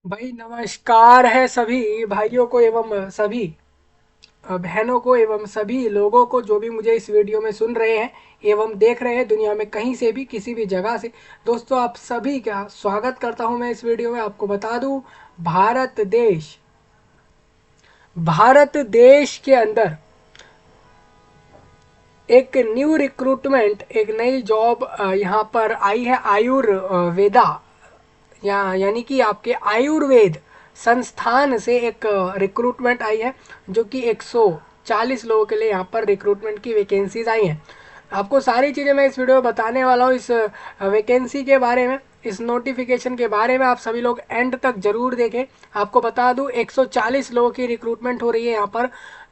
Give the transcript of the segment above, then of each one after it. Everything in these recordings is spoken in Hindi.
भाई नमस्कार है सभी भाइयों को एवं सभी बहनों को एवं सभी लोगों को जो भी मुझे इस वीडियो में सुन रहे हैं एवं देख रहे हैं दुनिया में कहीं से भी किसी भी जगह से। दोस्तों आप सभी का स्वागत करता हूं मैं इस वीडियो में। आपको बता दूं, भारत देश भारत देश के अंदर एक न्यू रिक्रूटमेंट, एक नई जॉब यहाँ पर आई है। आयुर्वेदा यानी कि आपके आयुर्वेद संस्थान से एक रिक्रूटमेंट आई है, जो कि 140 लोगों के लिए यहाँ पर रिक्रूटमेंट की वैकेंसीज आई हैं। आपको सारी चीज़ें मैं इस वीडियो में बताने वाला हूँ। इस वैकेंसी के बारे में, इस नोटिफिकेशन के बारे में आप सभी लोग एंड तक जरूर देखें। आपको बता दूं 140 लोगों की रिक्रूटमेंट हो रही है यहाँ पर।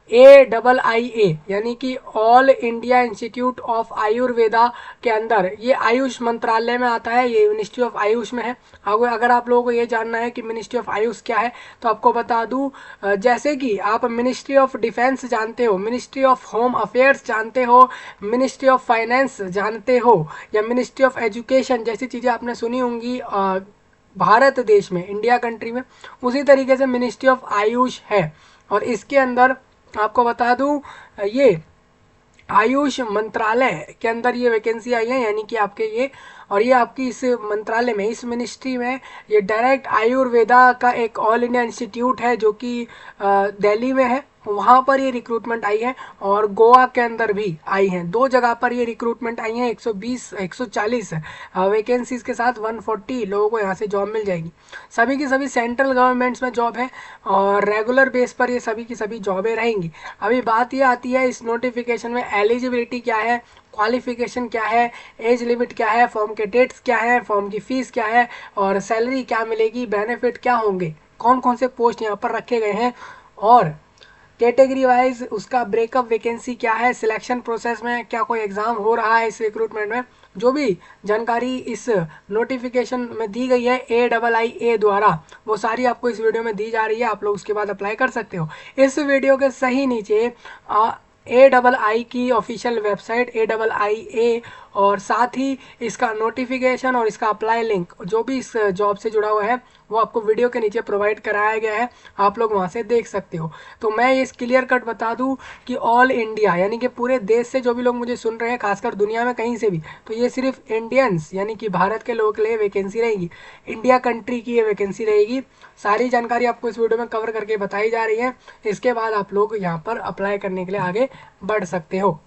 AIIA यानी कि all India institute of Ayurveda के अंदर, ये आयुष मंत्रालय में आता है, ये मिनिस्ट्री ऑफ आयुष में है। अगर आप लोगों को ये जानना है कि मिनिस्ट्री ऑफ आयुष क्या है, तो आपको बता दूं, जैसे कि आप मिनिस्ट्री ऑफ डिफेंस जानते हो, मिनिस्ट्री ऑफ होम अफेयर्स जानते हो, मिनिस्ट्री ऑफ फाइनेंस जानते हो, या मिनिस्ट्री ऑफ एजुकेशन जैसी चीज़ें आपने सुनी होंगी भारत देश में, इंडिया कंट्री में, उसी तरीके से मिनिस्ट्री ऑफ आयुष है। और इसके अंदर आपको बता दूं, ये आयुष मंत्रालय के अंदर ये वैकेंसी आई है, यानी कि आपके ये, और ये आपकी इस मंत्रालय में, इस मिनिस्ट्री में, ये डायरेक्ट आयुर्वेदा का एक ऑल इंडिया इंस्टीट्यूट है जो कि दिल्ली में है, वहाँ पर ये रिक्रूटमेंट आई है। और गोवा के अंदर भी आई हैं, दो जगह पर ये रिक्रूटमेंट आई है। 120 140 वैकेंसीज के साथ 140 लोगों को यहाँ से जॉब मिल जाएगी। सभी की सभी सेंट्रल गवर्नमेंट्स में जॉब है और रेगुलर बेस पर ये सभी की सभी जॉबें रहेंगी। अभी बात ये आती है इस नोटिफिकेशन में एलिजिबिलिटी क्या है, क्वालिफिकेशन क्या है, एज लिमिट क्या है, फॉर्म के डेट्स क्या है, फॉर्म की फीस क्या है, और सैलरी क्या मिलेगी, बेनिफिट क्या होंगे, कौन कौन से पोस्ट यहाँ पर रखे गए हैं, और कैटेगरी वाइज उसका ब्रेकअप वैकेंसी क्या है, सिलेक्शन प्रोसेस में क्या कोई एग्जाम हो रहा है इस रिक्रूटमेंट में, जो भी जानकारी इस नोटिफिकेशन में दी गई है AIIA द्वारा, वो सारी आपको इस वीडियो में दी जा रही है। आप लोग उसके बाद अप्लाई कर सकते हो। इस वीडियो के सही नीचे AII की ऑफिशियल वेबसाइट AIIA, और साथ ही इसका नोटिफिकेशन और इसका अप्लाई लिंक जो भी इस जॉब से जुड़ा हुआ है, वो आपको वीडियो के नीचे प्रोवाइड कराया गया है, आप लोग वहाँ से देख सकते हो। तो मैं इस क्लियर कट बता दूं कि ऑल इंडिया यानी कि पूरे देश से जो भी लोग मुझे सुन रहे हैं, खासकर दुनिया में कहीं से भी, तो ये सिर्फ इंडियंस यानी कि भारत के लोगों के लिए वैकेंसी रहेगी, इंडिया कंट्री की ये वैकेंसी रहेगी। सारी जानकारी आपको इस वीडियो में कवर करके बताई जा रही है। इसके बाद आप लोग यहाँ पर अप्लाई करने के लिए आगे बढ़ सकते हो।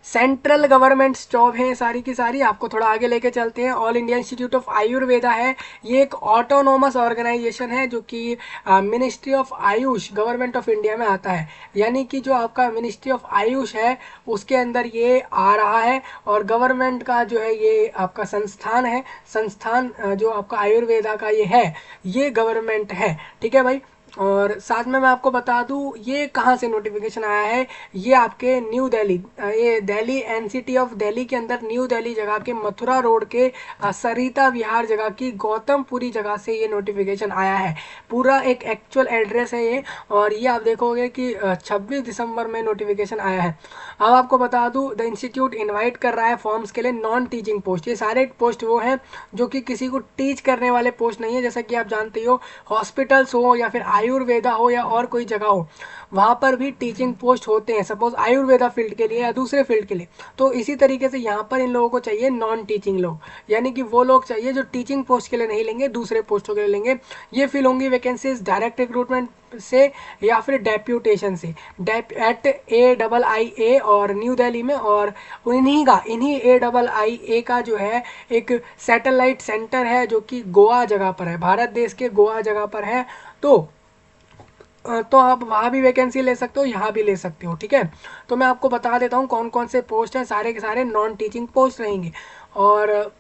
सेंट्रल गवर्नमेंट जॉब है सारी की सारी। आपको थोड़ा आगे लेके चलते हैं। All India institute of Ayurveda है, ये एक ऑटोनोमस ऑर्गेनाइजेशन है जो कि ministry of Ayush government of India में आता है। यानी कि जो आपका मिनिस्ट्री ऑफ आयुष है उसके अंदर ये आ रहा है, और गवर्नमेंट का जो है ये आपका संस्थान है। संस्थान जो आपका आयुर्वेदा का ये है, ये गवर्नमेंट है। ठीक है भाई। और साथ में मैं आपको बता दूं ये कहाँ से नोटिफिकेशन आया है। ये आपके न्यू दिल्ली, ये दिल्ली एनसीटी ऑफ दिल्ली के अंदर न्यू दिल्ली जगह के मथुरा रोड के सरिता विहार जगह की गौतमपुरी जगह से ये नोटिफिकेशन आया है। पूरा एक एक्चुअल एड्रेस है ये, और ये आप देखोगे कि 26 दिसंबर में नोटिफिकेशन आया है। अब आपको बता दूं द इंस्टीट्यूट इनवाइट कर रहा है फॉर्म्स के लिए नॉन टीचिंग पोस्ट। ये सारे पोस्ट वो हैं जो कि किसी को टीच करने वाले पोस्ट नहीं है। जैसा कि आप जानते हो, हॉस्पिटल्स हो या फिर आयुर्वेदा हो या और कोई जगह हो, वहाँ पर भी टीचिंग पोस्ट होते हैं, सपोज आयुर्वेदा फील्ड के लिए या दूसरे फील्ड के लिए। तो इसी तरीके से यहाँ पर इन लोगों को चाहिए नॉन टीचिंग लोग, यानी कि वो लोग चाहिए जो टीचिंग पोस्ट के लिए नहीं लेंगे, दूसरे पोस्टों के लिए लेंगे। ये फिल होंगी वैकेंसीज डायरेक्ट रिक्रूटमेंट से या फिर डेप्यूटेशन से, एट AIIA और न्यू दिल्ली में। और इन्हीं AIIA का जो है एक सैटेलाइट सेंटर है जो कि गोवा जगह पर है, भारत देश के गोवा जगह पर है। तो आप वहाँ भी वैकेंसी ले सकते हो, यहाँ भी ले सकते हो। ठीक है। तो मैं आपको बता देता हूँ कौन कौन से पोस्ट हैं। सारे के सारे नॉन टीचिंग पोस्ट रहेंगे, और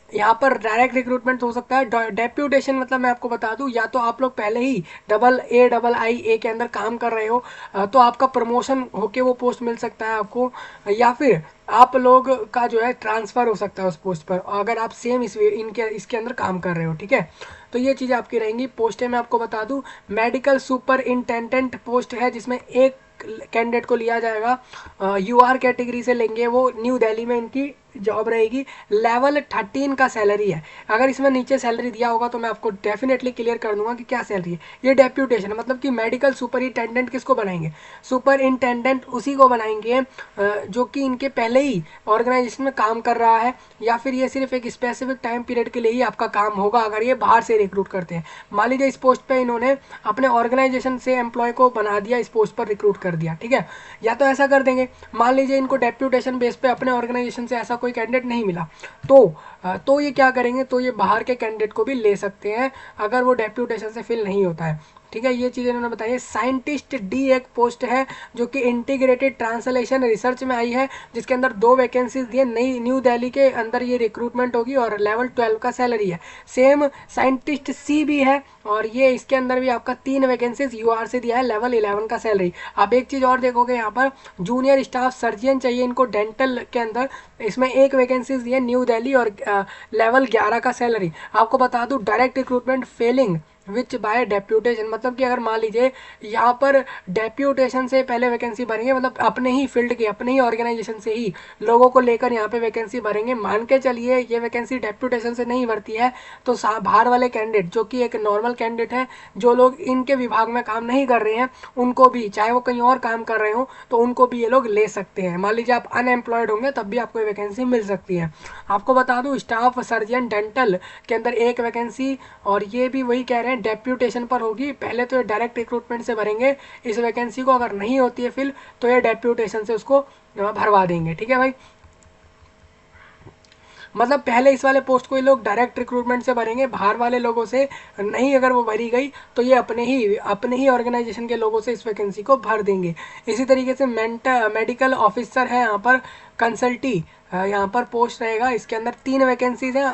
यहाँ पर डायरेक्ट रिक्रूटमेंट हो सकता है। डेप्यूटेशन मतलब मैं आपको बता दूं, या तो आप लोग पहले ही AIIA के अंदर काम कर रहे हो, तो आपका प्रमोशन होके वो पोस्ट मिल सकता है आपको, या फिर आप लोग का जो है ट्रांसफ़र हो सकता है उस पोस्ट पर, अगर आप सेम इसके अंदर काम कर रहे हो। ठीक है। तो ये चीज़ें आपकी रहेंगी। पोस्टें मैं आपको बता दूं, मेडिकल सुपरिंटेंडेंट पोस्ट है जिसमें एक कैंडिडेट को लिया जाएगा। UR कैटेगरी से लेंगे वो, न्यू दिल्ली में इनकी जॉब रहेगी, लेवल 13 का सैलरी है। अगर इसमें नीचे सैलरी दिया होगा तो मैं आपको डेफिनेटली क्लियर कर दूंगा कि क्या सैलरी है। ये डेप्यूटेशन मतलब कि मेडिकल सुपरिटेंडेंट किसको बनाएंगे, सुपरिंटेंडेंट उसी को बनाएंगे जो कि इनके पहले ही ऑर्गेनाइजेशन में काम कर रहा है, या फिर ये सिर्फ एक स्पेसिफिक टाइम पीरियड के लिए ही आपका काम होगा अगर ये बाहर से रिक्रूट करते हैं। मान लीजिए इस पोस्ट पे इन्होंने अपने ऑर्गेनाइजेशन से एम्प्लॉय को बना दिया, इस पोस्ट पर रिक्रूट कर दिया, ठीक है। या तो ऐसा कर देंगे, मान लीजिए इनको डेप्यूटेशन बेस पे अपने ऑर्गेनाइजेशन से ऐसा कोई कैंडिडेट नहीं मिला, तो ये क्या करेंगे, तो ये बाहर के कैंडिडेट को भी ले सकते हैं अगर वो डेप्यूटेशन से फिल नहीं होता है, ठीक है। ये चीज़ इन्होंने बताई है। साइंटिस्ट डी एक पोस्ट है जो कि इंटीग्रेटेड ट्रांसलेशन रिसर्च में आई है, जिसके अंदर 2 वैकेंसीज दिए, नई न्यू दिल्ली के अंदर ये रिक्रूटमेंट होगी और लेवल 12 का सैलरी है। सेम साइंटिस्ट सी भी है और ये इसके अंदर भी आपका 3 वैकेंसीज यूआर से दिया है, लेवल 11 का सैलरी। आप एक चीज़ और देखोगे यहाँ पर, जूनियर स्टाफ सर्जन चाहिए इनको डेंटल के अंदर, इसमें 1 वैकेंसीज दी है न्यू दिल्ली और लेवल 11 का सैलरी। आपको बता दूं डायरेक्ट रिक्रूटमेंट फेलिंग विच बाय डेप्यूटेशन, मतलब कि अगर मान लीजिए यहाँ पर डेप्यूटेशन से पहले वैकेंसी भरेंगे, मतलब अपने ही फील्ड के अपने ही ऑर्गेनाइजेशन से ही लोगों को लेकर यहाँ पे वैकेंसी भरेंगे, मान के चलिए ये वैकेंसी डेप्यूटेशन से नहीं भरती है तो बाहर वाले कैंडिडेट जो कि एक नॉर्मल कैंडिडेट है, जो लोग इनके विभाग में काम नहीं कर रहे हैं, उनको भी चाहे वो कहीं और काम कर रहे हो तो उनको भी ये लोग ले सकते हैं। मान लीजिए आप अनएम्प्लॉयड होंगे तब भी आपको वैकेंसी मिल सकती है। आपको बता दूं स्टाफ सर्जन डेंटल के अंदर 1 वैकेंसी, और ये भी वही कह रहे हैं डेप्यूटेशन पर होगी। पहले तो ये डायरेक्ट रिक्रूटमेंट से भरेंगे इस वैकेंसी को, अगर नहीं होती है फिल तो ये डेप्यूटेशन से उसको भरवा देंगे, ठीक है भाई। मतलब पहले इस वाले पोस्ट को ये लोग डायरेक्ट रिक्रूटमेंट से भरेंगे, बाहर वाले लोगों से नहीं अगर वो भरी गई तो ये अपने ही ऑर्गेनाइजेशन के लोगों से इस वैकेंसी को भर देंगे। इसी तरीके से मेडिकल ऑफिसर है यहाँ पर, कंसल्टी यहाँ पर पोस्ट रहेगा, इसके अंदर 3 वैकेंसीज हैं,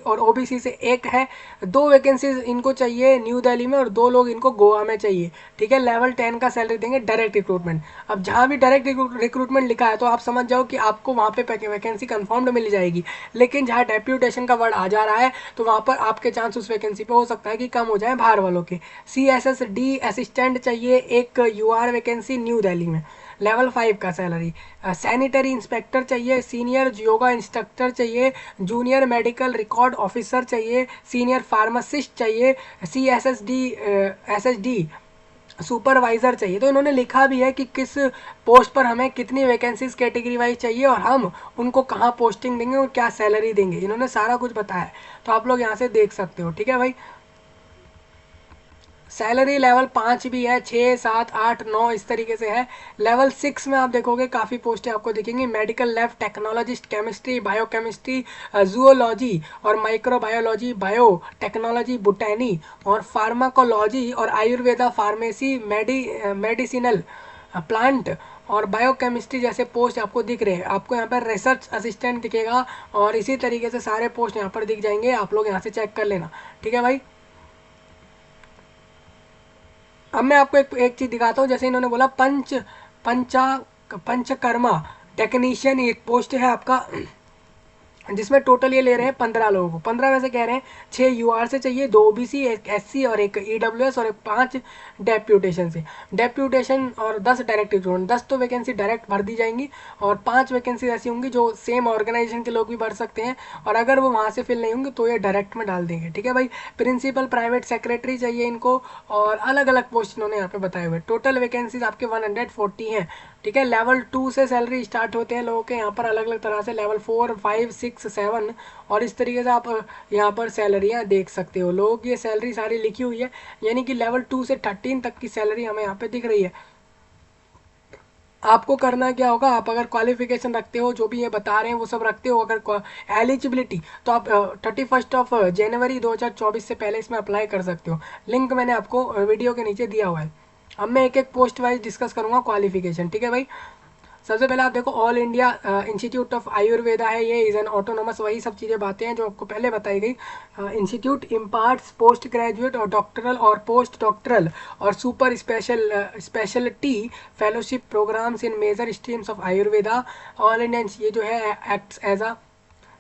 ओबीसी से 1 है। 2 वैकेंसीज इनको चाहिए न्यू दिल्ली में और 2 लोग इनको गोवा में चाहिए, ठीक है। लेवल 10 का सैलरी देंगे, डायरेक्ट रिक्रूटमेंट। अब जहाँ भी डायरेक्ट रिक्रूटमेंट लिखा है तो आप समझ जाओ कि आपको वहाँ पे वैकेंसी कन्फर्म्ड मिल जाएगी, लेकिन जहाँ डेप्यूटेशन का वर्ड आ जा रहा है तो वहाँ पर आपके चांस उस वैकेंसी पे हो सकता है कि कम हो जाए बाहर वालों के। CSSD असिस्टेंट चाहिए, 1 UR वैकेंसी न्यू दिल्ली में, लेवल 5 का सैलरी। सैनिटरी इंस्पेक्टर चाहिए, सीनियर योगा इंस्ट्रक्टर चाहिए, जूनियर मेडिकल रिकॉर्ड ऑफिसर चाहिए, सीनियर फार्मासिस्ट चाहिए, SSD सुपरवाइजर चाहिए। तो इन्होंने लिखा भी है कि किस पोस्ट पर हमें कितनी वैकेंसीज कैटेगरी वाइज चाहिए और हम उनको कहाँ पोस्टिंग देंगे और क्या सैलरी देंगे, इन्होंने सारा कुछ बताया है, तो आप लोग यहाँ से देख सकते हो, ठीक है भाई। सैलरी लेवल 5 भी है, 6, 7, 8, 9 इस तरीके से है। लेवल 6 में आप देखोगे काफ़ी पोस्टें आपको दिखेंगी, medical lab technologist, chemistry, biochemistry, zoology और माइक्रोबायोलॉजी, बायो टेक्नोलॉजी, बोटैनी और फार्माकोलॉजी और आयुर्वेदा, फार्मेसी, मेडिसिनल प्लांट और बायोकेमिस्ट्री जैसे पोस्ट आपको दिख रहे हैं। आपको यहाँ पर रिसर्च असिस्टेंट दिखेगा और इसी तरीके से सारे पोस्ट यहाँ पर दिख जाएंगे, आप लोग यहाँ से चेक कर लेना, ठीक है भाई। अब मैं आपको एक चीज दिखाता हूँ, जैसे इन्होंने बोला पंचकर्मा टेक्नीशियन एक पोस्ट है आपका, जिसमें टोटल ये ले रहे हैं 15 लोगों को। 15 में से कह रहे हैं 6 यूआर से चाहिए, 2 ओबीसी, 1 एससी और 1 ईडब्ल्यूएस और 5 डेप्यूटेशन से। डेप्यूटेशन और 10 डायरेक्ट रिक्रूटमेंट, 10 तो वैकेंसी डायरेक्ट भर दी जाएंगी और 5 वैकेंसी ऐसी होंगी जो सेम ऑर्गेनाइजेशन के लोग भी भर सकते हैं, और अगर वो वहाँ से फिल नहीं होंगे तो ये डायरेक्ट में डाल देंगे, ठीक है भाई। प्रिंसिपल प्राइवेट सेक्रेटरी चाहिए इनको, और अलग अलग पोस्ट इन्होंने यहाँ पे बताए हुए। टोटल वैकेंसीज आपके 140 हैं, ठीक है। लेवल 2 से सैलरी स्टार्ट होते हैं लोगों के यहाँ पर अलग अलग तरह से, लेवल 4, 5, 6, 7 और इस तरीके से आप यहाँ पर सैलरियाँ देख सकते हो। लोगों की ये सैलरी सारी लिखी हुई है, यानी कि लेवल 2 से 13 तक की सैलरी हमें यहाँ पे दिख रही है। आपको करना क्या होगा, आप अगर क्वालिफिकेशन रखते हो, जो भी ये बता रहे हैं वो सब रखते हो, अगर एलिजिबिलिटी, तो आप 31 जनवरी 2024 से पहले इसमें अप्लाई कर सकते हो। लिंक मैंने आपको वीडियो के नीचे दिया हुआ है। अब मैं एक एक पोस्ट वाइज डिस्कस करूंगा क्वालिफिकेशन, ठीक है भाई। सबसे पहले आप देखो all India institute of Ayurveda है, ये इज एन ऑटोनोमस, वही सब चीज़ें बातें हैं जो आपको पहले बताई गई। इंस्टीट्यूट इम्पार्ट्स पोस्ट ग्रेजुएट और डॉक्टरल और पोस्ट डॉक्टरल और super speciality fellowship programmes in major streams of Ayurveda. All India ये जो है acts as a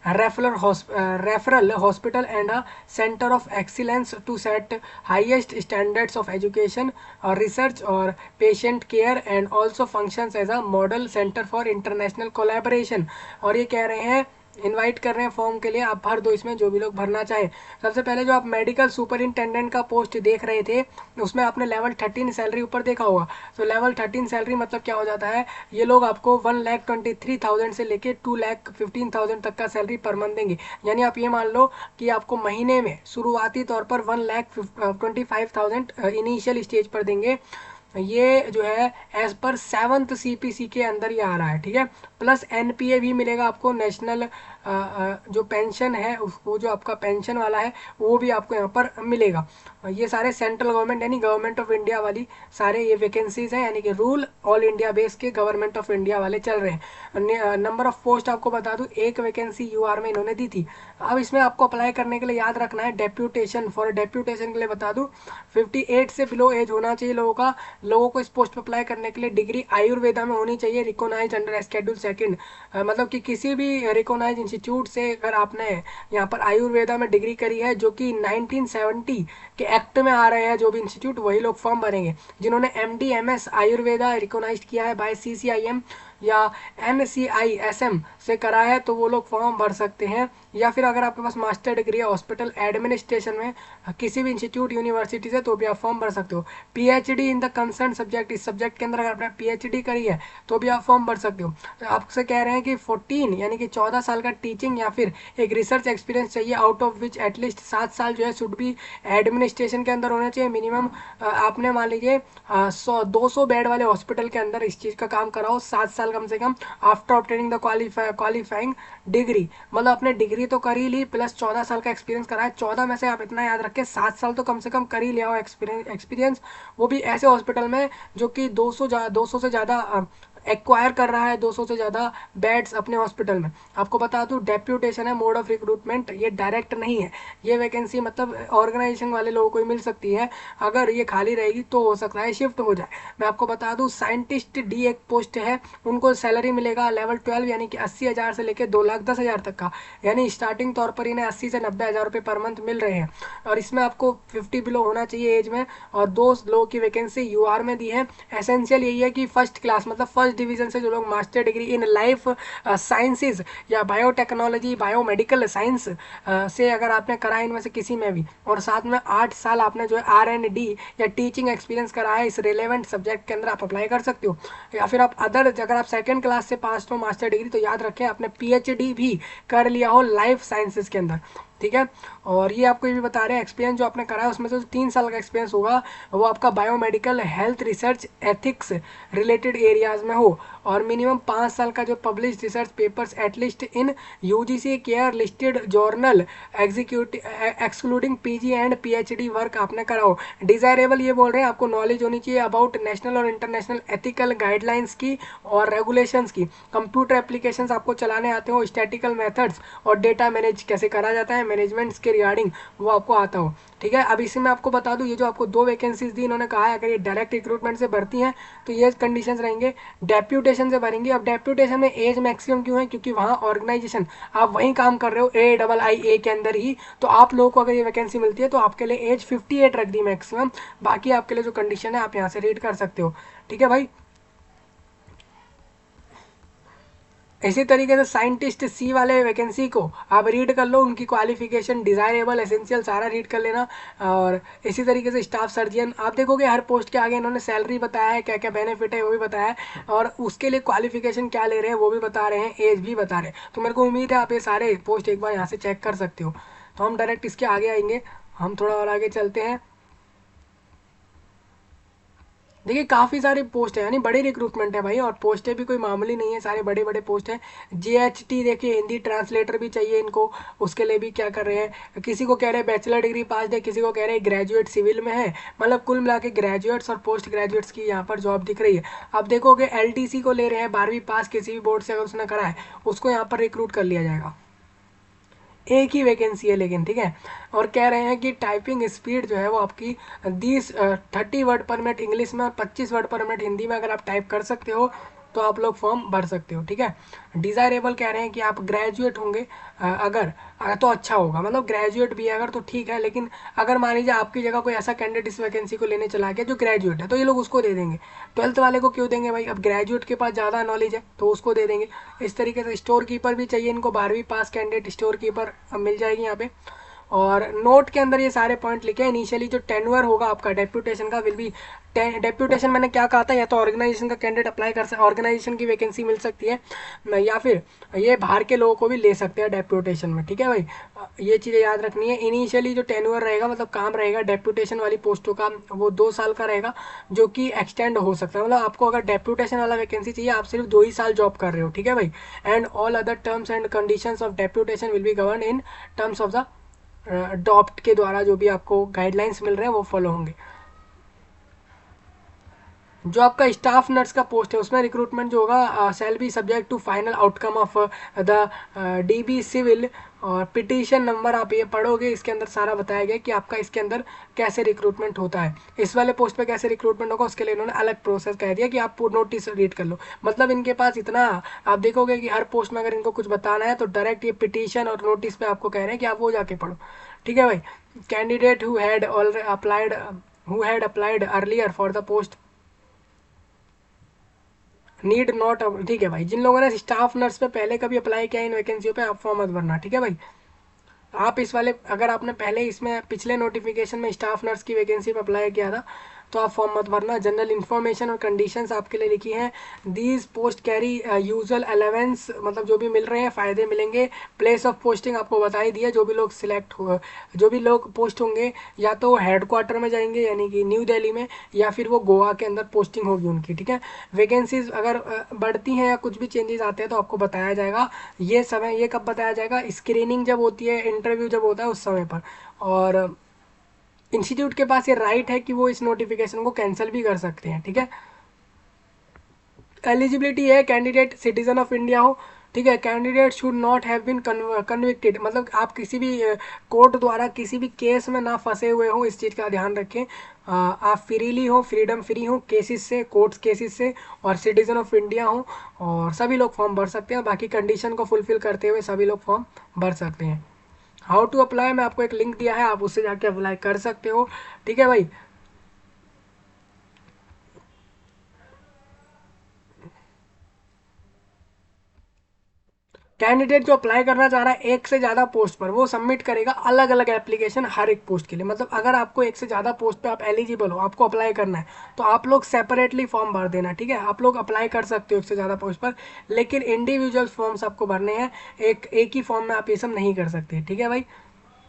referral hospital and a center of excellence to set highest standards of education or research or patient care, and also functions as a model center for international collaboration। और ये कह रहे हैं इनवाइट कर रहे हैं फॉर्म के लिए, आप भर दो इसमें जो भी लोग भरना चाहें। सबसे पहले जो आप मेडिकल सुपरिंटेंडेंट का पोस्ट देख रहे थे उसमें आपने लेवल 13 सैलरी ऊपर देखा होगा। तो लेवल 13 सैलरी मतलब क्या हो जाता है, ये लोग आपको 1,23,000 से लेके 2,15,000 तक का सैलरी पर मंथ देंगे। यानी आप ये मान लो कि आपको महीने में शुरुआती तौर पर 1,25,000 इनिशियल स्टेज पर देंगे। ये जो है एज पर 7th CPC के अंदर ये आ रहा है, ठीक है। प्लस NPA भी मिलेगा आपको, नेशनल जो पेंशन है वो जो आपका पेंशन वाला है वो भी आपको यहाँ पर मिलेगा। ये सारे सेंट्रल गवर्नमेंट यानी गवर्नमेंट ऑफ इंडिया वाली सारे ये वैकेंसीज हैं, यानी कि रूल ऑल इंडिया बेस के गवर्नमेंट ऑफ इंडिया वाले चल रहे हैं। नंबर ऑफ पोस्ट आपको बता दूं, एक वैकेंसी UR में इन्होंने दी थी। अब इसमें आपको अप्लाई करने के लिए याद रखना है डेप्यूटेशन, फॉर डेप्यूटेशन के लिए बता दूं 58 से बिलो एज होना चाहिए लोगों को इस पोस्ट पर अप्लाई करने के लिए डिग्री आयुर्वेदा में होनी चाहिए, रिकॉग्नाइज अंडर शेड्यूल सेकंड। मतलब कि किसी भी रिकॉग्नाइज इंस्टीट्यूट से अगर आपने यहाँ पर आयुर्वेदा में डिग्री करी है, जो कि 1970 के एक्ट में आ रहे हैं जो भी इंस्टीट्यूट, वही लोग फॉर्म भरेंगे। जिन्होंने MD MS आयुर्वेदा रिकॉग्नाइज किया है बाय CCIM या NCISM से करा है तो वो लोग फॉर्म भर सकते हैं। या फिर अगर आपके पास मास्टर डिग्री है हॉस्पिटल एडमिनिस्ट्रेशन में किसी भी इंस्टीट्यूट यूनिवर्सिटी से तो भी आप फॉर्म भर सकते हो। PhD in the concern subject, इस सब्जेक्ट के अंदर अगर आपने PhD करी है तो भी आप फॉर्म भर सकते हो। तो आपसे कह रहे हैं कि 14 यानी कि 14 साल का टीचिंग या फिर एक रिसर्च एक्सपीरियंस चाहिए, आउट ऑफ विच एटलीस्ट 7 साल जो है शुड बी एडमिनिस्ट्रेशन के अंदर होना चाहिए मिनिमम। आपने मान लीजिए 200 बेड वाले हॉस्पिटल के अंदर इस चीज़ का काम करा हो 7 साल कम से कम, after obtaining the qualifying degree. मतलब आपने डिग्री तो कर ही ली प्लस 14 साल का एक्सपीरियंस करा है। 14 में से आप इतना याद रखें 7 साल तो कम से कम कर ही लिया हो एक्सपीरियंस, वो भी ऐसे हॉस्पिटल में जो कि 200 से ज़्यादा एक्वायर कर रहा है, 200 से ज़्यादा बेड्स अपने हॉस्पिटल में। आपको बता दूं डेप्यूटेशन है, मोड ऑफ रिक्रूटमेंट, ये डायरेक्ट नहीं है। ये वैकेंसी मतलब ऑर्गेनाइजेशन वाले लोगों को ही मिल सकती है, अगर ये खाली रहेगी तो हो सकता है शिफ्ट हो जाए। मैं आपको बता दूं साइंटिस्ट D एक पोस्ट है, उनको सैलरी मिलेगा लेवल 12 यानी कि 80,000 से लेकर 2,10,000 तक का, यानी स्टार्टिंग तौर पर इन्हें 80 से 90,000 रुपये पर मंथ मिल रहे हैं। और इसमें आपको 50 बिलो होना चाहिए एज में, और 2 लोगों की वैकेंसी UR में दी है। एसेंशियल यही है कि फर्स्ट क्लास मतलब फर्स्ट डिवीजन से जो लोग master degree in life sciences या बायोटेक्नोलॉजी बायोमेडिकल साइंस से अगर आपने करा इनमें से किसी में भी, और साथ में 8 साल आपने जो है R&D या टीचिंग एक्सपीरियंस करा है इस रिलेवेंट सब्जेक्ट के अंदर, आप अप्लाई कर सकते हो। या फिर आप अगर आप सेकेंड क्लास से पास हो मास्टर डिग्री तो याद रखें आपने PhD भी कर लिया हो लाइफ साइंसेज के अंदर, ठीक है। और ये आपको ये भी बता रहे हैं एक्सपीरियंस जो आपने करा है उसमें से 3 साल का एक्सपीरियंस होगा वो आपका biomedical health research ethics related areas में हो, और मिनिमम 5 साल का जो publish research papers at least in UGC care listed journal excluding PG and PhD work आपने करा हो। डिजायरेबल ये बोल रहे हैं आपको नॉलेज होनी चाहिए अबाउट नेशनल और इंटरनेशनल एथिकल गाइडलाइंस की और रेगुलेशंस की, कंप्यूटर एप्लीकेशंस आपको चलाने आते हो, स्टैटिकल मेथड्स और डेटा मैनेज कैसे करा जाता है मैनेजमेंट्स के रिगार्डिंग वो आपको आता हो, ठीक है। अब इसी में आपको बता दूं ये जो आपको 2 वैकेंसीज दी इन्होंने कहा है अगर ये डायरेक्ट रिक्रूटमेंट से भरती हैं तो ये कंडीशंस रहेंगे, डेप्यूटेशन से भरेंगे। अब डेप्यूटेशन में एज मैक्सिमम क्यों है, क्योंकि वहाँ ऑर्गेनाइजेशन आप वहीं काम कर रहे हो AIIA के अंदर ही, तो आप लोगों को अगर ये वैकेंसी मिलती है तो आपके लिए एज 58 रख दी मैक्सिमम, बाकी आपके लिए जो कंडीशन है आप यहाँ से रीड कर सकते हो, ठीक है भाई। इसी तरीके से साइंटिस्ट C वाले वैकेंसी को आप रीड कर लो, उनकी क्वालिफिकेशन डिजायरेबल एसेंशियल सारा रीड कर लेना। और इसी तरीके से स्टाफ सर्जन आप देखोगे हर पोस्ट के आगे इन्होंने सैलरी बताया है, क्या क्या बेनिफिट है वो भी बताया है, और उसके लिए क्वालिफिकेशन क्या ले रहे हैं वो भी बता रहे हैं, एज भी बता रहे हैं। तो मेरे को उम्मीद है आप ये सारे पोस्ट एक बार यहाँ से चेक कर सकते हो। तो हम डायरेक्ट इसके आगे आएंगे, हम थोड़ा और आगे चलते हैं। देखिए काफ़ी सारे पोस्ट है यानी बड़ी रिक्रूटमेंट है भाई, और पोस्टें भी कोई मामूली नहीं है, सारे बड़े बड़े पोस्ट हैं। JHT देखिए हिंदी ट्रांसलेटर भी चाहिए इनको, उसके लिए भी क्या कर रहे हैं, किसी को कह रहे हैं बैचलर डिग्री पास है, किसी को कह रहे हैं ग्रेजुएट सिविल में है, मतलब कुल मिला के ग्रेजुएट्स और पोस्ट ग्रेजुएट्स की यहाँ पर जॉब दिख रही है। अब देखोगे LTC को ले रहे हैं 12वीं पास किसी भी बोर्ड से अगर उसने करा है उसको यहाँ पर रिक्रूट कर लिया जाएगा, एक ही वैकेंसी है लेकिन, ठीक है। और कह रहे हैं कि टाइपिंग स्पीड जो है वो आपकी 30 वर्ड पर मिनट इंग्लिश में और 25 वर्ड पर मिनट हिंदी में अगर आप टाइप कर सकते हो तो आप लोग फॉर्म भर सकते हो, ठीक है। डिज़ायरेबल कह रहे हैं कि आप ग्रेजुएट होंगे, अगर तो अच्छा होगा, मतलब ग्रेजुएट भी है अगर तो ठीक है, लेकिन अगर मान लीजिए आपकी जगह कोई ऐसा कैंडिडेट इस वैकेंसी को लेने चला गया जो ग्रेजुएट है, तो ये लोग उसको दे देंगे। 12th वाले को क्यों देंगे भाई, अब ग्रेजुएट के पास ज़्यादा नॉलेज है तो उसको दे देंगे। इस तरीके से स्टोर कीपर भी चाहिए इनको, 12वीं पास कैंडिडेट स्टोर कीपर मिल जाएगी यहाँ पे। और नोट के अंदर ये सारे पॉइंट लिखे हैं। इनिशियली जो टेन्योर होगा आपका डेप्यूटेशन का विल बी, डेप्यूटेशन मैंने क्या कहा था, या तो ऑर्गेनाइजेशन का कैंडिडेट अप्लाई कर सकते, ऑर्गेनाइजेशन की वैकेंसी मिल सकती है, या फिर ये बाहर के लोगों को भी ले सकते हैं डेप्यूटेशन में, ठीक है भाई। ये चीज़ें याद रखनी है। इनिशियली जो टेन्योर रहेगा, मतलब काम रहेगा डेप्यूटेशन वाली पोस्टों का, वो 2 साल का रहेगा, जो कि एक्सटेंड हो सकता है। मतलब आपको अगर डेप्यूटेशन वाला वैकेंसी चाहिए, आप सिर्फ 2 ही साल जॉब कर रहे हो, ठीक है भाई। And all other terms and conditions of deputation will be govern in terms of the DoPT के द्वारा, जो भी आपको गाइडलाइंस मिल रहे हैं वो फॉलो होंगे। जो आपका स्टाफ नर्स का पोस्ट है उसमें रिक्रूटमेंट जो होगा shall be subject to final outcome of the DB civil, और पिटीशन नंबर आप ये पढ़ोगे, इसके अंदर सारा बताया गया कि आपका इसके अंदर कैसे रिक्रूटमेंट होता है। इस वाले पोस्ट पे कैसे रिक्रूटमेंट होगा उसके लिए इन्होंने अलग प्रोसेस कह दिया कि आप नोटिस रीड कर लो। मतलब इनके पास इतना, आप देखोगे कि हर पोस्ट में अगर इनको कुछ बताना है तो डायरेक्ट ये पिटीशन और नोटिस पे आपको कह रहे हैं कि आप वो जाके पढ़ो, ठीक है भाई। Candidate who had applied earlier for the post need not, ठीक है भाई। जिन लोगों ने स्टाफ नर्स पे पहले कभी अप्लाई किया इन वैकेंसियों पे, आप फॉर्म मत भरना, ठीक है भाई। आप इस वाले, अगर आपने पहले इसमें पिछले नोटिफिकेशन में स्टाफ नर्स की वैकेंसी पे अप्लाई किया था तो आप फॉर्म मत भरना। जनरल इन्फॉर्मेशन और कंडीशंस आपके लिए लिखी हैं। These post carry usual allowance, मतलब जो भी मिल रहे हैं फ़ायदे मिलेंगे। प्लेस ऑफ पोस्टिंग आपको बता ही दिया, जो भी लोग सिलेक्ट हो, जो भी लोग पोस्ट होंगे, या तो हेड क्वार्टर में जाएंगे यानी कि न्यू दिल्ली में, या फिर वो गोवा के अंदर पोस्टिंग होगी उनकी, ठीक है। वैकेंसीज अगर बढ़ती हैं या कुछ भी चेंजेस आते हैं तो आपको बताया जाएगा। ये समय, ये कब बताया जाएगा, स्क्रीनिंग जब होती है, इंटरव्यू जब होता है उस समय पर। और इंस्टीट्यूट के पास ये राइट है कि वो इस नोटिफिकेशन को कैंसिल भी कर सकते हैं, ठीक है। एलिजिबिलिटी है, कैंडिडेट सिटीजन ऑफ इंडिया हो, ठीक है। Candidate should not have been convicted, मतलब आप किसी भी कोर्ट द्वारा किसी भी केस में ना फंसे हुए हो, इस चीज़ का ध्यान रखें। आप फ्रीली हो, फ्रीडम फ्री हो केसेस से, कोर्ट्स केसेस से, और सिटीजन ऑफ इंडिया हो, और सभी लोग फॉर्म भर सकते हैं। बाकी कंडीशन को फुलफिल करते हुए सभी लोग फॉर्म भर सकते हैं। हाउ टू अप्लाई, मैं आपको एक लिंक दिया है, आप उससे जाके अप्लाई कर सकते हो, ठीक है भाई। कैंडिडेट जो अप्लाई करना चाह रहा है एक से ज़्यादा पोस्ट पर, वो सबमिट करेगा अलग अलग एप्लीकेशन हर एक पोस्ट के लिए। मतलब अगर आपको एक से ज़्यादा पोस्ट पे आप एलिजिबल हो, आपको अप्लाई करना है, तो आप लोग सेपरेटली फॉर्म भर देना, ठीक है। आप लोग अप्लाई कर सकते हो एक से ज़्यादा पोस्ट पर, लेकिन इंडिविजुअल फॉर्म्स आपको भरने हैं। एक ही फॉर्म में आप ये सब नहीं कर सकते, ठीक है भाई।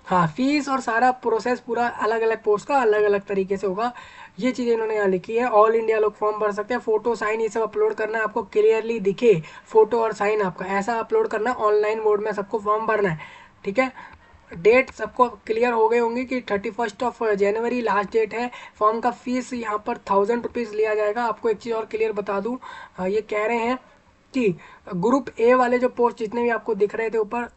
हाँ, फीस और सारा प्रोसेस पूरा अलग अलग पोस्ट का अलग अलग तरीके से होगा। ये चीज़ें इन्होंने यहाँ लिखी है। ऑल इंडिया लोग फॉर्म भर सकते हैं। फोटो साइन ये सब अपलोड करना है, आपको क्लियरली दिखे फोटो और साइन आपका, ऐसा अपलोड करना है। ऑनलाइन मोड में सबको फॉर्म भरना है, ठीक है। डेट सबको क्लियर हो गई होंगी कि 31 जनवरी लास्ट डेट है। फॉर्म का फीस यहाँ पर 1000 रुपीज़ लिया जाएगा। आपको एक चीज़ और क्लियर बता दूँ, ये कह रहे हैं कि ग्रुप ए वाले जो पोस्ट जितने भी आपको दिख रहे थे ऊपर,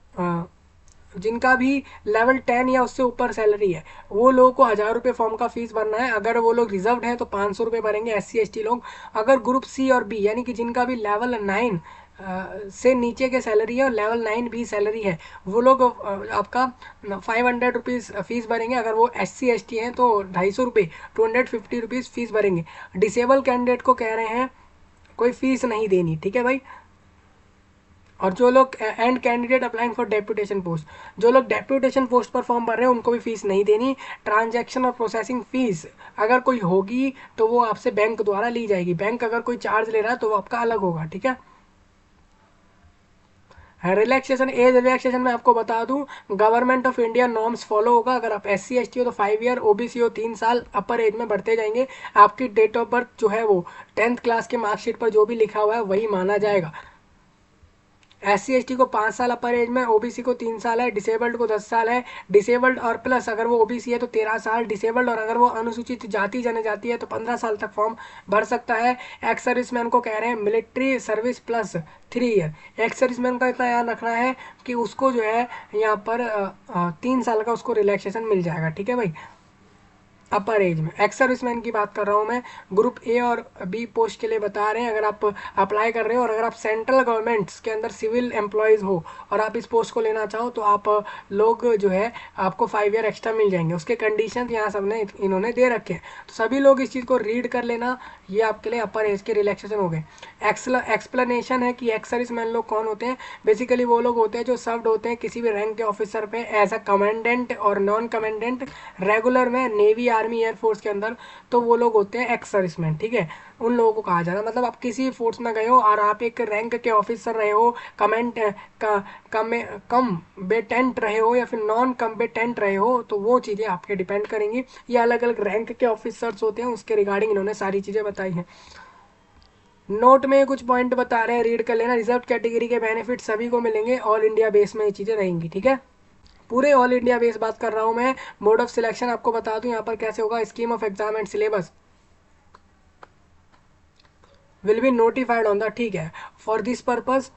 जिनका भी लेवल 10 या उससे ऊपर सैलरी है, वो लोगों को 1000 रुपये फॉर्म का फीस भरना है। अगर वो लोग रिजर्व्ड हैं तो 500 रुपये भरेंगे, SC ST लोग। अगर ग्रुप सी और बी यानी कि जिनका भी लेवल 9 से नीचे के सैलरी है और लेवल 9 भी सैलरी है, वो लोग आपका 500 रुपीज़ फीस भरेंगे। अगर वो SC ST हैं तो 250 रुपये, 250 रुपीज़ फीस भरेंगे। डिसेबल कैंडिडेट को कह रहे हैं कोई फीस नहीं देनी, ठीक है भाई। और जो लोग and candidate applying for deputation post, जो लोग डेप्यूटेशन पोस्ट पर फॉर्म भर रहे हैं उनको भी फीस नहीं देनी। ट्रांजैक्शन और प्रोसेसिंग फीस अगर कोई होगी तो वो आपसे बैंक द्वारा ली जाएगी। बैंक अगर कोई चार्ज ले रहा है तो वो आपका अलग होगा, ठीक है। रिलैक्सेशन, एज रिलैक्सेशन में आपको बता दूं, government of India norms follow होगा। अगर आप SC ST हो तो 5 ईयर, OBC हो 3 साल, अपर एज में बढ़ते जाएंगे। आपकी डेट ऑफ बर्थ जो है वो 10th क्लास के मार्कशीट पर जो भी लिखा हुआ है वही माना जाएगा। SC ST को 5 साल अपर एज में, OBC को 3 साल है, डिसेबल्ड को 10 साल है। डिसेबल्ड और प्लस अगर वो OBC है तो 13 साल, डिसेबल्ड और अगर वो अनुसूचित जाति जनजाति है तो 15 साल तक फॉर्म भर सकता है। एक्स सर्विसमैन को कह रहे हैं military service plus 3 year. Ex serviceman का इतना ध्यान रखना है कि उसको जो है यहाँ पर 3 साल का उसको रिलैक्सेशन मिल जाएगा, ठीक है भाई। अपर एज में। एक्स सर्विसमैन की बात कर रहा हूँ मैं, ग्रुप ए और बी पोस्ट के लिए बता रहे हैं। अगर आप अप्लाई कर रहे हो और अगर आप सेंट्रल गवर्नमेंट्स के अंदर सिविल एम्प्लॉयज़ हो और आप इस पोस्ट को लेना चाहो तो आप लोग जो है आपको 5 ईयर एक्स्ट्रा मिल जाएंगे। उसके कंडीशन यहाँ सबने इन्होंने दे रखे हैं, तो सभी लोग इस चीज़ को रीड कर लेना। ये आपके लिए अपर एज के रिलैक्सेशन हो गए। एक्सप्लेनेशन है कि एक्स सर्विसमैन लोग कौन होते हैं। बेसिकली वो लोग होते हैं जो सर्व्ड होते हैं किसी भी रैंक के ऑफिसर पे एज अ कमांडेंट और नॉन कमांडेंट रेगुलर में नेवी आर्मी एयरफोर्स के अंदर, तो वो लोग होते हैं एक्स सर्विसमैन। ठीक है, उन लोगों को कहा जाना, मतलब आप किसी फोर्स में गए हो और आप एक रैंक के ऑफिसर रहे हो, कमेंट कम बेटेंट रहे हो या फिर नॉन कम्बेटेंट रहे हो, तो वो चीज़ें आपके डिपेंड करेंगी। ये अलग अलग रैंक के ऑफिसर्स होते हैं, उसके रिगार्डिंग इन्होंने सारी चीज़ें बताई हैं। नोट में कुछ पॉइंट बता रहे हैं, रीड कर लेना। रिजर्व कैटेगरी के बेनिफिट सभी को मिलेंगे, ऑल इंडिया बेस में ये चीज़ें रहेंगी। ठीक है, पूरे ऑल इंडिया बेस बात कर रहा हूँ मैं। मोड ऑफ सिलेक्शन आपको बता दूं यहाँ पर कैसे होगा। Scheme of exam and syllabus will be notified on the, ठीक है, फॉर दिस पर्पज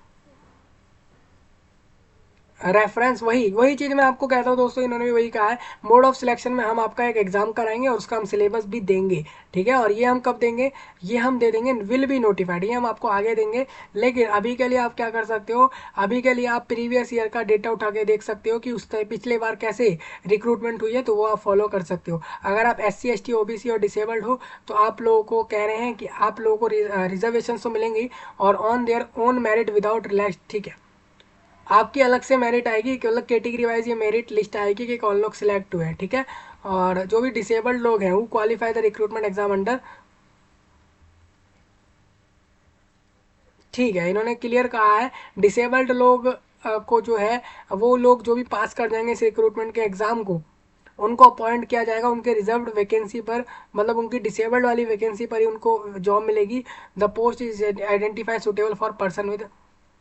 रेफरेंस। वही वही चीज़ मैं आपको कहता हूँ दोस्तों, इन्होंने भी वही कहा है। मोड ऑफ सिलेक्शन में हम आपका एक एग्जाम कराएंगे और उसका हम सिलेबस भी देंगे। ठीक है, और ये हम कब देंगे, ये हम दे देंगे विल बी नोटिफाइड, ये हम आपको आगे देंगे। लेकिन अभी के लिए आप क्या कर सकते हो, अभी के लिए आप प्रीवियस ईयर का डेटा उठा के देख सकते हो कि उस पिछले बार कैसे रिक्रूटमेंट हुई है, तो वो आप फॉलो कर सकते हो। अगर आप SC ST OBC और डिसेबल्ड हो तो आप लोगों को कह रहे हैं कि आप लोगों को रिजर्वेशन तो मिलेंगी और on their own merit without relax. ठीक है, आपकी अलग से मेरिट आएगी कि अलग कैटेगरी वाइज ये मेरिट लिस्ट आएगी कि कौन लोग सिलेक्ट हुए हैं। ठीक है, और जो भी डिसेबल्ड लोग हैं वो qualify the recruitment exam under, ठीक है, इन्होंने क्लियर कहा है डिसेबल्ड लोग को जो है वो लोग जो भी पास कर जाएंगे इस रिक्रूटमेंट के एग्जाम को, उनको अपॉइंट किया जाएगा उनके रिजर्व्ड वैकेंसी पर, मतलब उनकी डिसेबल्ड वाली वैकेंसी पर ही उनको जॉब मिलेगी। The post is identify suitable for person with,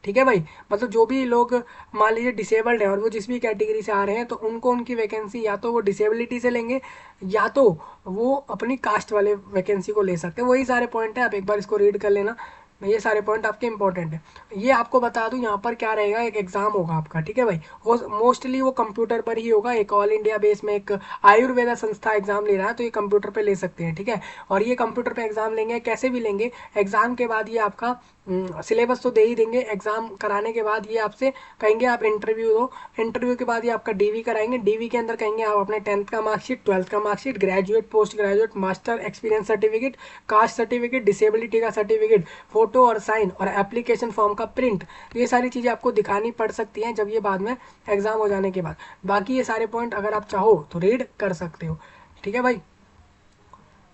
ठीक है भाई, मतलब जो भी लोग मान लीजिए डिसेबल्ड है और वो जिस भी कैटेगरी से आ रहे हैं तो उनको उनकी वैकेंसी या तो वो डिसेबिलिटी से लेंगे या तो वो अपनी कास्ट वाले वैकेंसी को ले सकते हैं। वही सारे पॉइंट है, आप एक बार इसको रीड कर लेना, ये सारे पॉइंट आपके इंपॉर्टेंट है। ये आपको बता दूं यहाँ पर क्या रहेगा, एक एग्जाम होगा आपका। ठीक है भाई, वो मोस्टली वो कंप्यूटर पर ही होगा। एक ऑल इंडिया बेस में एक आयुर्वेदा संस्था एग्जाम ले रहा है तो ये कंप्यूटर पे ले सकते हैं। ठीक है, और ये कंप्यूटर पे एग्जाम लेंगे, कैसे भी लेंगे, एग्जाम के बाद ये आपका सिलेबस तो दे ही देंगे। एग्जाम कराने के बाद ये आपसे कहेंगे आप इंटरव्यू दो, इंटरव्यू के बाद ये आपका DV कराएंगे, DV के अंदर कहेंगे आप अपने 10th का मार्कशीट, 12th का marksheet, graduate, post graduate, master experience certificate, caste certificate, disability का सर्टिफिकेट, फोटो और साइन और एप्लीकेशन फॉर्म का प्रिंट, ये सारी चीज़ें आपको दिखानी पड़ सकती हैं जब ये बाद में एग्जाम हो जाने के बाद। बाकी ये सारे पॉइंट अगर आप चाहो तो रीड कर सकते हो। ठीक है भाई,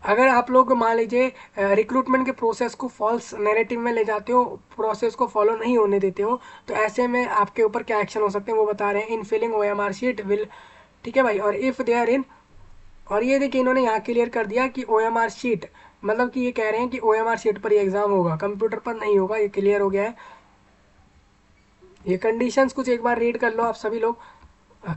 अगर आप लोग मान लीजिए रिक्रूटमेंट के प्रोसेस को फॉल्स नैरेटिव में ले जाते हो, प्रोसेस को फॉलो नहीं होने देते हो, तो ऐसे में आपके ऊपर क्या एक्शन हो सकते हैं वो बता रहे हैं। In filling OMR sheet will, ठीक है भाई, और इफ़ दे आर इन, और ये देखिए इन्होंने यहाँ क्लियर कर दिया कि OMR शीट, मतलब कि ये कह रहे हैं कि OMR शीट पर ये एग्जाम होगा, कंप्यूटर पर नहीं होगा, ये क्लियर हो गया है। ये कंडीशंस कुछ एक बार रीड कर लो आप सभी लोग।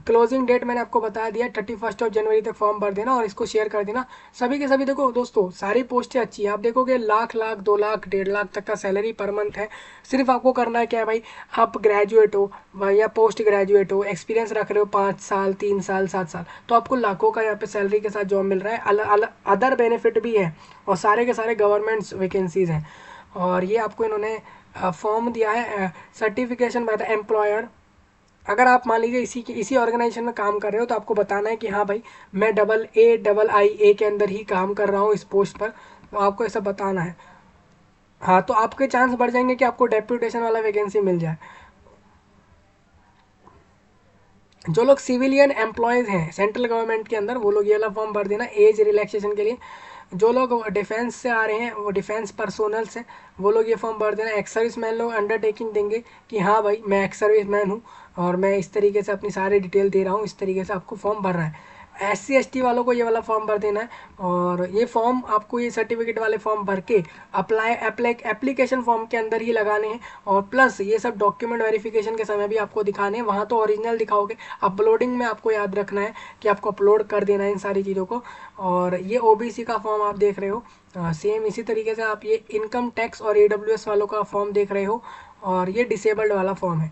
क्लोजिंग डेट मैंने आपको बता दिया, 31 जनवरी तक फॉर्म भर देना और इसको शेयर कर देना सभी के सभी। देखो दोस्तों, सारी पोस्टें अच्छी हैं, आप देखोगे लाख लाख 2 लाख 1.5 लाख तक का सैलरी पर मंथ है। सिर्फ आपको करना है क्या है भाई, आप ग्रेजुएट हो या पोस्ट ग्रेजुएट हो, एक्सपीरियंस रख रहे हो 5 साल 3 साल 7 साल, तो आपको लाखों का यहाँ पे सैलरी के साथ जॉब मिल रहा है। अदर बेनिफिट भी है और सारे के सारे गवर्नमेंट्स वैकेंसीज हैं। और ये आपको इन्होंने फॉर्म दिया है सर्टिफिकेशन बाय द एम्प्लॉयर। अगर आप मान लीजिए इसी ऑर्गेनाइजेशन में काम कर रहे हो तो आपको बताना है कि हाँ भाई मैं AA के अंदर ही काम कर रहा हूँ इस पोस्ट पर, तो आपको ऐसा बताना है। हाँ, तो आपके चांस बढ़ जाएंगे कि आपको डेप्यूटेशन वाला वैकेंसी मिल जाए। जो लोग सिविलियन एम्प्लॉयज़ हैं सेंट्रल गवर्नमेंट के अंदर, वो लोग ये वाला फॉर्म भर देना एज रिलैक्सेशन के लिए। जो लोग डिफेंस से आ रहे हैं, वो डिफेंस पर्सोनल से, वो लोग ये फॉर्म भर देना। एक्स सर्विस मैन लोग अंडरटेकिंग देंगे कि हाँ भाई मैं एक्स सर्विस मैन हूँ और मैं इस तरीके से अपनी सारी डिटेल दे रहा हूँ, इस तरीके से आपको फॉर्म भरना है। SC ST वालों को ये वाला फॉर्म भर देना है। और ये फॉर्म आपको ये सर्टिफिकेट वाले फॉर्म भर के एप्लीकेशन फॉर्म के अंदर ही लगाने हैं। और प्लस ये सब डॉक्यूमेंट वेरिफिकेशन के समय भी आपको दिखाने हैं, वहाँ तो ओरिजिनल दिखाओगे, अपलोडिंग में आपको याद रखना है कि आपको अपलोड कर देना है इन सारी चीज़ों को। और ये OBC का फॉर्म आप देख रहे हो, सेम इसी तरीके से आप ये इनकम टैक्स और AWS वालों का फॉर्म देख रहे हो, और ये डिसेबल्ड वाला फॉर्म है।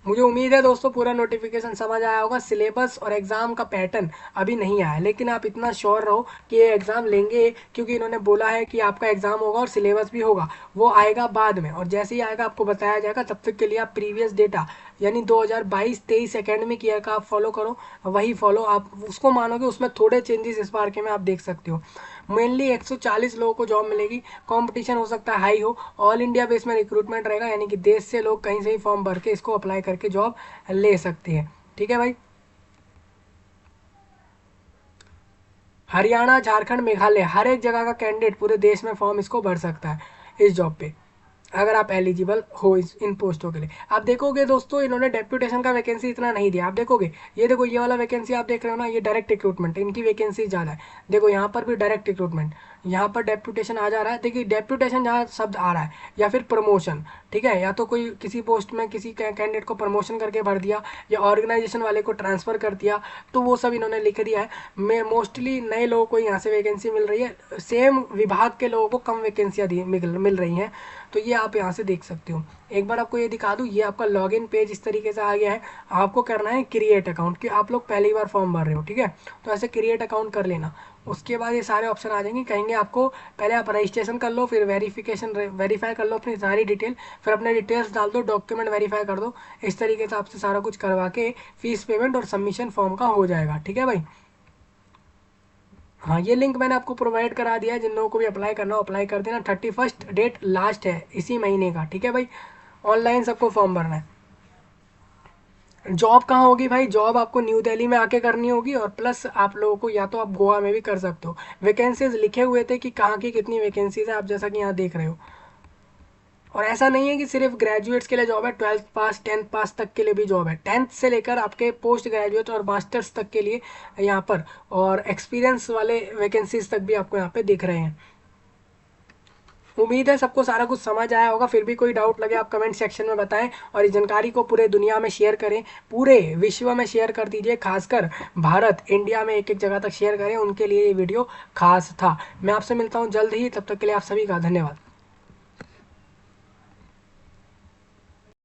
मुझे उम्मीद है दोस्तों पूरा नोटिफिकेशन समझ आया होगा। सिलेबस और एग्जाम का पैटर्न अभी नहीं आया, लेकिन आप इतना श्योर रहो कि ये एग्जाम लेंगे, क्योंकि इन्होंने बोला है कि आपका एग्जाम होगा और सिलेबस भी होगा, वो आएगा बाद में, और जैसे ही आएगा आपको बताया जाएगा। तब तक के लिए आप प्रीवियस डेटा यानी 2022-23 एकेडमिक ईयर का आप फॉलो करो, वही फॉलो आप उसको मानोगे, उसमें थोड़े चेंजेस इस बार के में आप देख सकते हो। मेनली 140 लोगों को जॉब मिलेगी, कंपटीशन हो सकता है हाई हो, ऑल इंडिया बेस में रिक्रूटमेंट रहेगा, यानी कि देश से लोग कहीं से ही फॉर्म भर के इसको अप्लाई करके जॉब ले सकते हैं। ठीक है भाई। हरियाणा, झारखंड, मेघालय, हर एक जगह का कैंडिडेट पूरे देश में फॉर्म इसको भर सकता है इस जॉब पे, अगर आप एलिजिबल हो इन पोस्टों के लिए। आप देखोगे दोस्तों इन्होंने डेप्यूटेशन का वैकेंसी इतना नहीं दिया। आप देखोगे, ये देखो ये वाला वैकेंसी आप देख रहे हो ना, ये डायरेक्ट रिक्रूटमेंट, इनकी वैकेंसी ज़्यादा है। देखो यहाँ पर भी डायरेक्ट रिक्रूटमेंट, यहाँ पर डेप्यूटेशन आ जा रहा है। देखिए डेप्यूटेशन जहाँ शब्द आ रहा है, या फिर प्रमोशन, ठीक है, या तो कोई किसी पोस्ट में किसी कैंडिडेट को प्रमोशन करके भर दिया, या ऑर्गेनाइजेशन वाले को ट्रांसफ़र कर दिया, तो वो सब इन्होंने लिख दिया है। मैं मोस्टली नए लोगों को यहाँ से वैकेंसी मिल रही है, सेम विभाग के लोगों को कम वैकेंसियाँ मिल रही हैं। तो ये आप यहाँ से देख सकते हो। एक बार आपको ये दिखा दूँ, ये आपका लॉगिन पेज इस तरीके से आ गया है। आपको करना है क्रिएट अकाउंट, कि आप लोग पहली बार फॉर्म भर रहे हो, ठीक है, तो ऐसे क्रिएट अकाउंट कर लेना। उसके बाद ये सारे ऑप्शन आ जाएंगे, कहेंगे आपको पहले आप रजिस्ट्रेशन कर लो, फिर वेरीफाई कर लो अपनी सारी डिटेल, फिर अपने डिटेल्स डाल दो, डॉक्यूमेंट वेरीफाई कर दो। इस तरीके से आपसे सारा कुछ करवा के फीस पेमेंट और सबमिशन फॉर्म का हो जाएगा। ठीक है भाई। हाँ, ये लिंक मैंने आपको प्रोवाइड करा दिया है, जिन लोगों को भी अप्लाई करना हो अप्लाई कर देना। 31 डेट लास्ट है इसी महीने का, ठीक है भाई। ऑनलाइन सबको फॉर्म भरना है। जॉब कहाँ होगी भाई? जॉब आपको न्यू दिल्ली में आके करनी होगी, और प्लस आप लोगों को या तो आप गोवा में भी कर सकते हो। वैकेंसीज लिखे हुए थे कि कहाँ की कितनी वैकेंसीज है, आप जैसा कि यहाँ देख रहे हो। और ऐसा नहीं है कि सिर्फ ग्रेजुएट्स के लिए जॉब है, 12th पास 10th पास तक के लिए भी जॉब है, 10th से लेकर आपके पोस्ट ग्रेजुएट और मास्टर्स तक के लिए यहाँ पर, और एक्सपीरियंस वाले वैकेंसीज तक भी आपको यहाँ पे दिख रहे हैं। उम्मीद है सबको सारा कुछ समझ आया होगा। फिर भी कोई डाउट लगे आप कमेंट सेक्शन में बताएं, और इस जानकारी को पूरे दुनिया में शेयर करें, पूरे विश्व में शेयर कर दीजिए, खासकर भारत इंडिया में एक एक जगह तक शेयर करें, उनके लिए ये वीडियो खास था। मैं आपसे मिलता हूँ जल्द ही, तब तक के लिए आप सभी का धन्यवाद।